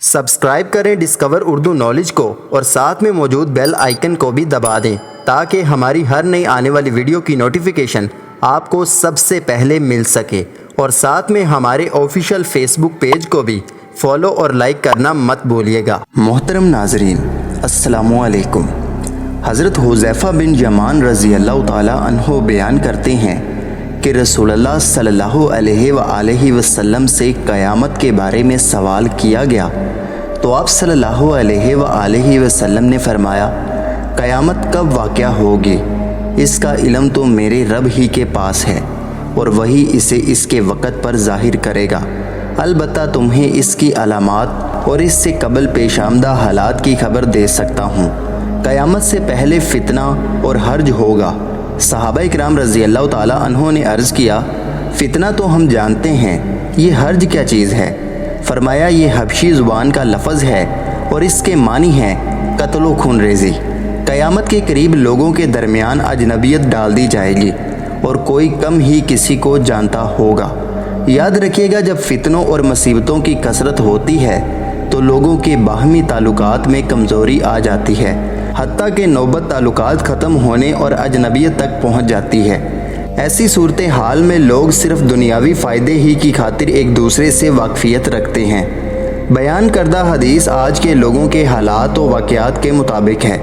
Subscribe करें discover Urdu knowledge को और साथ में मौजूद बेल आइकन को भी दबा दें ताकि हमारी हर नई आने वाली वीडियो की नोटिफिकेशन आपको सबसे पहले मिल सके। और साथ में हमारे ऑफिशियल फेसबुक पेज को भी फॉलो और लाइक करना मत भूलिएगा। मोहतरम नाजरीन, अस्सलामु अलैकुम। हज़रत हुज़ैफ़ा बिन यमान रज़ी अल्लाह ताला अन्हो बयान करते हैं कि रसूलुल्लाह सल्लल्लाहु अलैहि वसल्लम से क़यामत के बारे में सवाल किया गया तो आप सल्लल्लाहु अलैहि वसल्लम ने फरमाया, क़यामत कब वाक़या होगी, इसका इल्म तो मेरे रब ही के पास है और वही इसे इसके वक़्त पर ज़ाहिर करेगा। अलबत्ता तुम्हें इसकी अलामात और इससे कबल पेशामदा हालात की खबर दे सकता हूँ। क़यामत से पहले फितना और हर्ज होगा। सहाबा इकराम रज़ी अल्लाह ताला अन्हों ने अर्ज़ किया, फ़ितना तो हम जानते हैं, ये हर्ज क्या चीज़ है? फरमाया, ये हबशी ज़ुबान का लफ्ज़ है और इसके मानी हैं कत्ल व खून रेज़ी। क़यामत के करीब लोगों के दरमियान अजनबियत डाल दी जाएगी और कोई कम ही किसी को जानता होगा। याद रखिएगा, जब फितनों और मुसीबतों की कसरत होती है तो लोगों के बाहमी ताल्लुकात में कमज़ोरी आ जाती है, हत्ता कि नौबत ताल्लुकात ख़त्म होने और अजनबियत तक पहुँच जाती है। ऐसी सूरत हाल में लोग सिर्फ़ दुनियावी फ़ायदे ही की खातिर एक दूसरे से वाकफ़ियत रखते हैं। बयान करदा हदीस आज के लोगों के हालात व वाक़यात के मुताबिक है।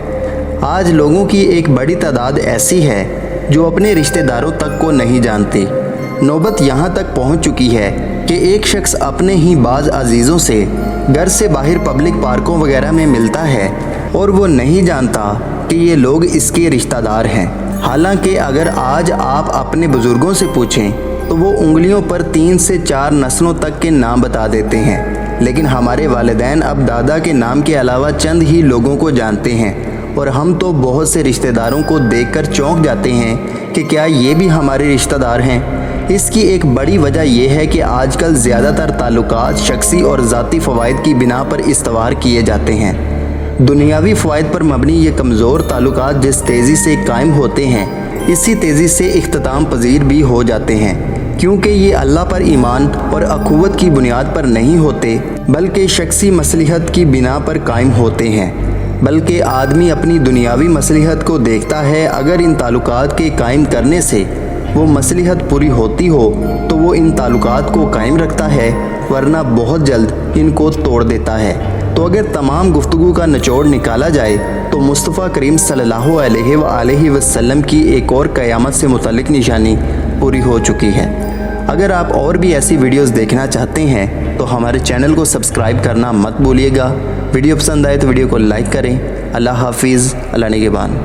आज लोगों की एक बड़ी तादाद ऐसी है जो अपने रिश्तेदारों तक को नहीं जानती। नौबत यहाँ तक पहुँच चुकी है कि एक शख्स अपने ही बाज़ अजीज़ों से घर से बाहर पब्लिक पार्कों वगैरह में मिलता है और वो नहीं जानता कि ये लोग इसके रिश्तेदार हैं। हालांकि अगर आज आप अपने बुज़ुर्गों से पूछें तो वो उंगलियों पर 3 से 4 नस्लों तक के नाम बता देते हैं, लेकिन हमारे वालिदैन अब दादा के नाम के अलावा चंद ही लोगों को जानते हैं और हम तो बहुत से रिश्तेदारों को देखकर चौंक जाते हैं कि क्या ये भी हमारे रिश्तेदार हैं। इसकी एक बड़ी वजह यह है कि आजकल ज़्यादातर ताल्लुकात शख्सी और ज़ाती फ़वाइद की बिना पर इस्तवार किए जाते हैं। दुनियावी फ़वाइद पर मबनी ये कमज़ोर ताल्लुकात जिस तेज़ी से कायम होते हैं, इसी तेज़ी से इख्तिताम पजीर भी हो जाते हैं, क्योंकि ये अल्लाह पर ईमान और अखुवत की बुनियाद पर नहीं होते बल्कि शख्सी मसलिहत की बिना पर कायम होते हैं। बल्कि आदमी अपनी दुनियावी मसलिहत को देखता है। अगर इन ताल्लुकात के कायम करने से वो मसलिहत पूरी होती हो तो वो इन ताल्लुकात को कायम रखता है, वरना बहुत जल्द इनको तोड़ देता है। तो अगर तमाम गुफ्तगू का निचोड़ निकाला जाए तो मुस्तफ़ा करीम सल्लल्लाहु अलैहि वसल्लम की एक और क़यामत से मुतल्लिक़ निशानी पूरी हो चुकी है। अगर आप और भी ऐसी वीडियोस देखना चाहते हैं तो हमारे चैनल को सब्सक्राइब करना मत भूलिएगा। वीडियो पसंद आए तो वीडियो को लाइक करें। अल्लाह हाफिज़, अल्लाह निगहबान।